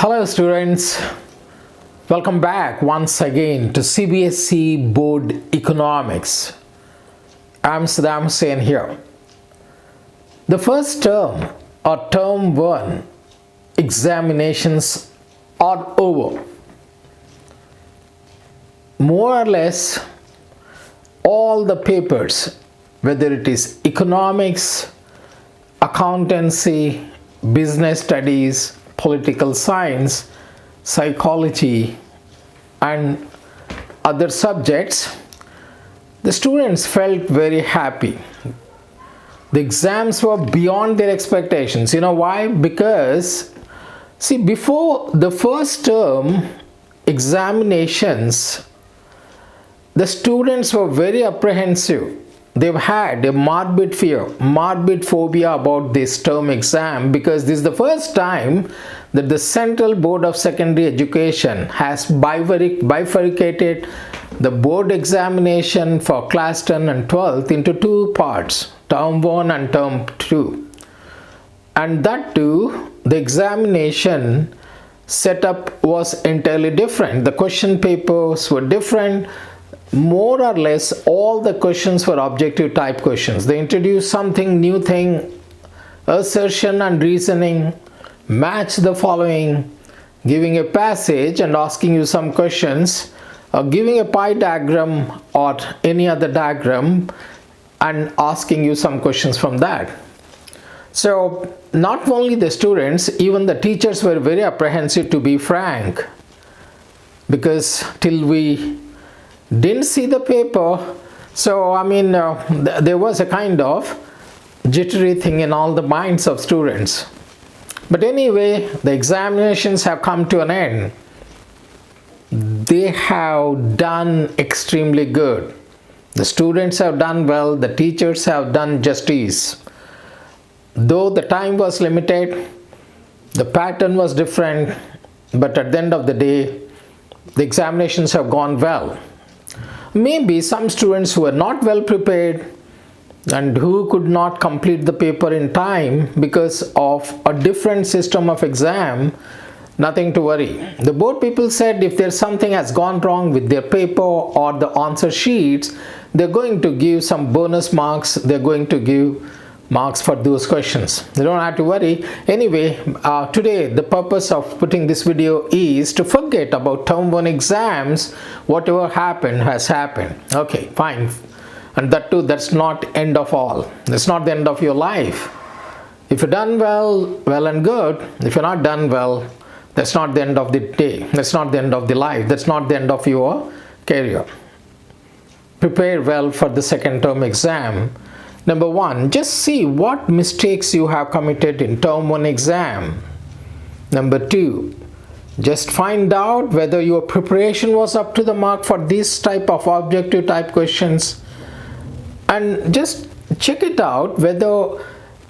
Hello students, welcome back once again to CBSE Board Economics. I'm Saddam Hussain here. The first term or term 1 examinations are over. More or less all the papers, whether it is economics, accountancy, business studies, political science, psychology and other subjects, the students felt very happy. The exams were beyond their expectations. You know why? Because see, before the first term examinations, the students were very apprehensive. They've had a morbid fear, morbid phobia about this term exam, because this is the first time that the Central Board of Secondary Education has bifurcated the board examination for class 10 and 12th into two parts, term 1 and term 2. And that too, the examination setup was entirely different. The question papers were different. More or less all the questions were objective type questions. They introduced something new thing, assertion and reasoning, match the following, giving a passage and asking you some questions, or giving a pie diagram or any other diagram and asking you some questions from that. So not only the students, even the teachers were very apprehensive, to be frank, because till we didn't see the paper, so there was a kind of jittery thing in all the minds of students. But anyway, the examinations have come to an end. They have done extremely good. The students have done well, the teachers have done justice. Though the time was limited, the pattern was different, but at the end of the day, the examinations have gone well. Maybe some students who were not well prepared and who could not complete the paper in time because of a different system of exam, nothing to worry. The board people said if there's something has gone wrong with their paper or the answer sheets, they're going to give some bonus marks, they're going to give marks for those questions. You don't have to worry. Anyway, today the purpose of putting this video is to forget about term 1 exams. Whatever happened has happened. Okay, fine. And that too, that's not end of all. That's not the end of your life. If you've done well, well and good. If you're not done well, that's not the end of the day. That's not the end of the life. That's not the end of your career. Prepare well for the second term exam. Number 1, just see what mistakes you have committed in term 1 exam. Number 2, just find out whether your preparation was up to the mark for this type of objective type questions, and just check it out whether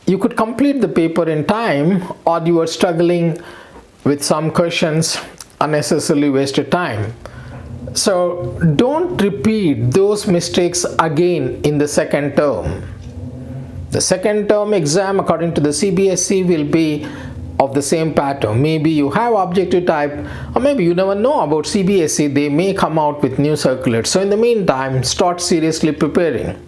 you could complete the paper in time or you were struggling with some questions, unnecessarily wasted time. So don't repeat those mistakes again in the second term. The second term exam according to the CBSE will be of the same pattern. Maybe you have objective type, or maybe you never know about CBSE. They may come out with new circulars. So in the meantime, start seriously preparing.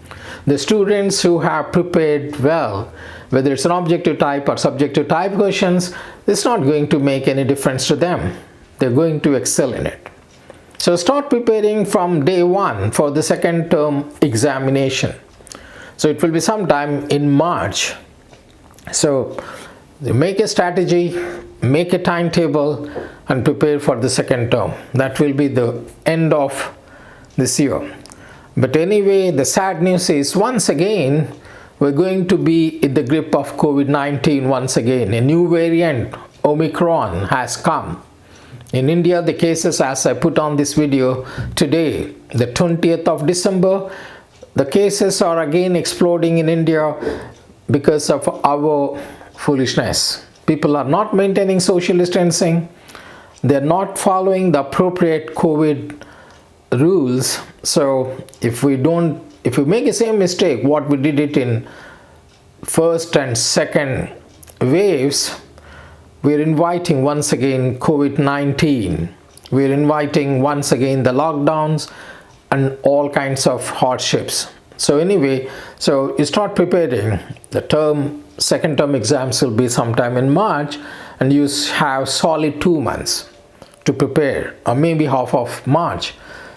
The students who have prepared well, whether it's an objective type or subjective type questions, it's not going to make any difference to them. They're going to excel in it. So start preparing from day 1 for the second term examination. So it will be sometime in March. So make a strategy, make a timetable and prepare for the second term. That will be the end of this year. But anyway, the sad news is once again, we're going to be in the grip of COVID-19 once again. A new variant, Omicron, has come. In India, the cases, as I put on this video today, the 20th of December, the cases are again exploding in India because of our foolishness. People are not maintaining social distancing. They're not following the appropriate COVID rules. So if we make the same mistake what we did it in first and second waves, we're inviting once again COVID-19. We're inviting once again the lockdowns and all kinds of hardships. So anyway, so you start preparing. The second term exams will be sometime in March, and you have solid 2 months to prepare, or maybe half of March.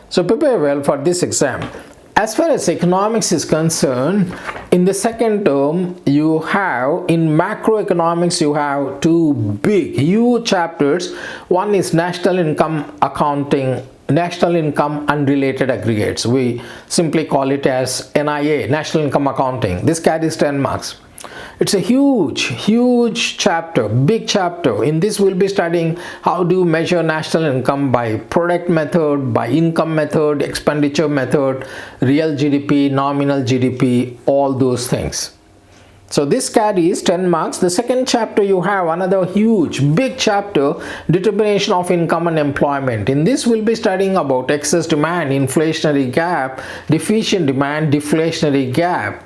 So prepare well for this exam. As far as economics is concerned, in the second term, you have, in macroeconomics, you have two huge chapters. One is national income accounting, national income unrelated aggregates. We simply call it as NIA, national income accounting. This carries 10 marks. It's a huge chapter, big chapter. In this we'll be studying how do you measure national income by product method, by income method, expenditure method, real GDP, nominal GDP, all those things. So this carries 10 marks. The second chapter, you have another big chapter, determination of income and employment. In this we'll be studying about excess demand, inflationary gap, deficient demand, deflationary gap.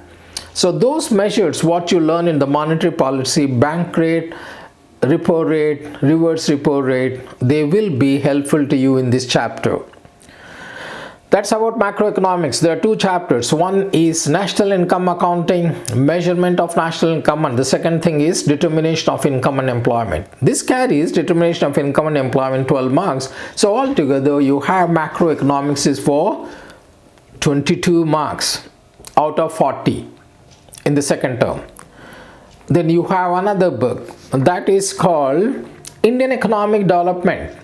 So those measures, what you learn in the monetary policy, bank rate, repo rate, reverse repo rate, they will be helpful to you in this chapter. That's about macroeconomics. There are two chapters. One is national income accounting, measurement of national income, and the second thing is determination of income and employment. This carries determination of income and employment 12 marks. So altogether you have macroeconomics is for 22 marks out of 40. In the second term. Then you have another book that is called Indian Economic Development.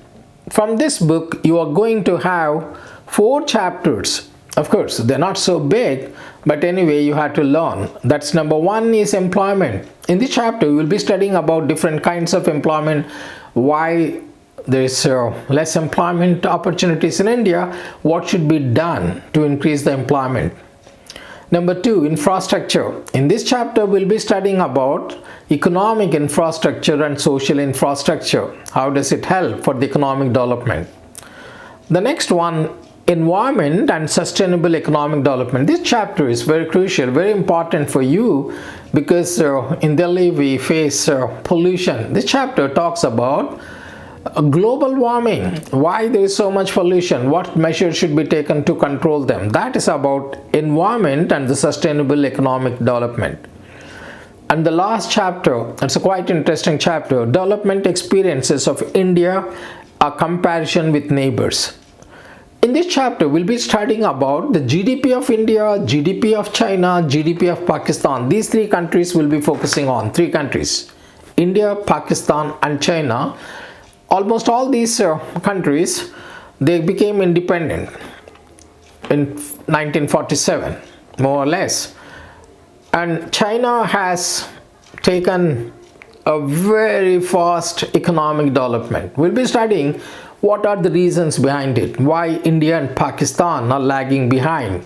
From this book you are going to have 4 chapters. Of course they're not so big, but anyway you have to learn. That's number 1 is employment. In this chapter you will be studying about different kinds of employment, why there is less employment opportunities in India, what should be done to increase the employment. Number 2, infrastructure. In this chapter, we'll be studying about economic infrastructure and social infrastructure. How does it help for the economic development? The next one, environment and sustainable economic development. This chapter is very crucial, very important for you because in Delhi we face pollution. This chapter talks about global warming, why there is so much pollution, what measures should be taken to control them. That is about environment and the sustainable economic development. And the last chapter, it's a quite interesting chapter, development experiences of India, a comparison with neighbors. In this chapter we'll be studying about the GDP of India, GDP of China, GDP of Pakistan. These 3 countries we'll be focusing on, 3 countries, India, Pakistan and China. Almost all these countries, they became independent in 1947, more or less. And China has taken a very fast economic development. We'll be studying what are the reasons behind it, why India and Pakistan are lagging behind.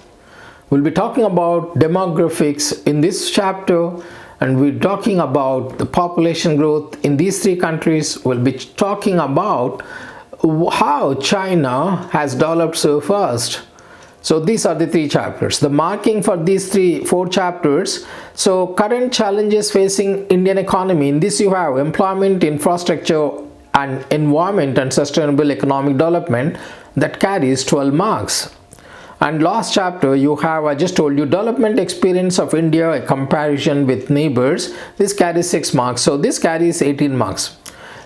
We'll be talking about demographics in this chapter, and we're talking about the population growth in these 3 countries. We'll be talking about how China has developed so fast. So these are the 3 chapters. The marking for these 4 chapters. So current challenges facing Indian economy. In this you have employment, infrastructure and environment and sustainable economic development. That carries 12 marks. And last chapter you have, I just told you, development experience of India, a comparison with neighbors. This carries 6 marks. So this carries 18 marks.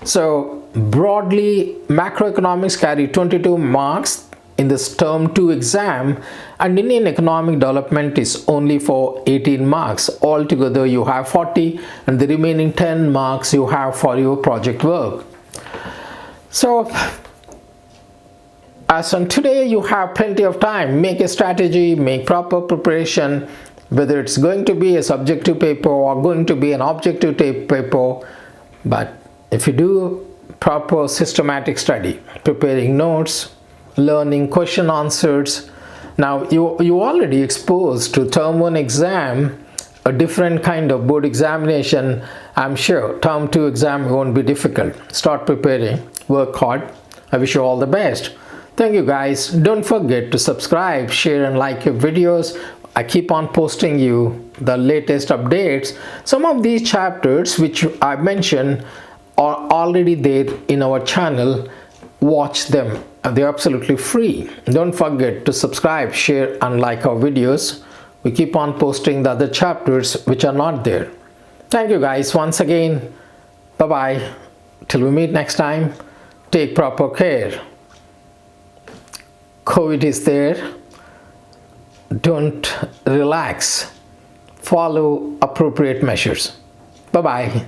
So broadly, macroeconomics carry 22 marks in this term 2 exam, and Indian economic development is only for 18 marks. Altogether you have 40, and the remaining 10 marks you have for your project work. So as on today, you have plenty of time. Make a strategy, make proper preparation, whether it's going to be a subjective paper or going to be an objective paper. But if you do proper systematic study, preparing notes, learning question answers. Now you already exposed to term 1 exam, a different kind of board examination. I'm sure term 2 exam won't be difficult. Start preparing, work hard. I wish you all the best. Thank you guys. Don't forget to subscribe, share and like your videos. I keep on posting you the latest updates. Some of these chapters which I mentioned are already there in our channel. Watch them. They're absolutely free. Don't forget to subscribe, share, and like our videos. We keep on posting the other chapters which are not there. Thank you guys once again. Bye bye. Till we meet next time, take proper care. COVID is there. Don't relax. Follow appropriate measures. Bye bye.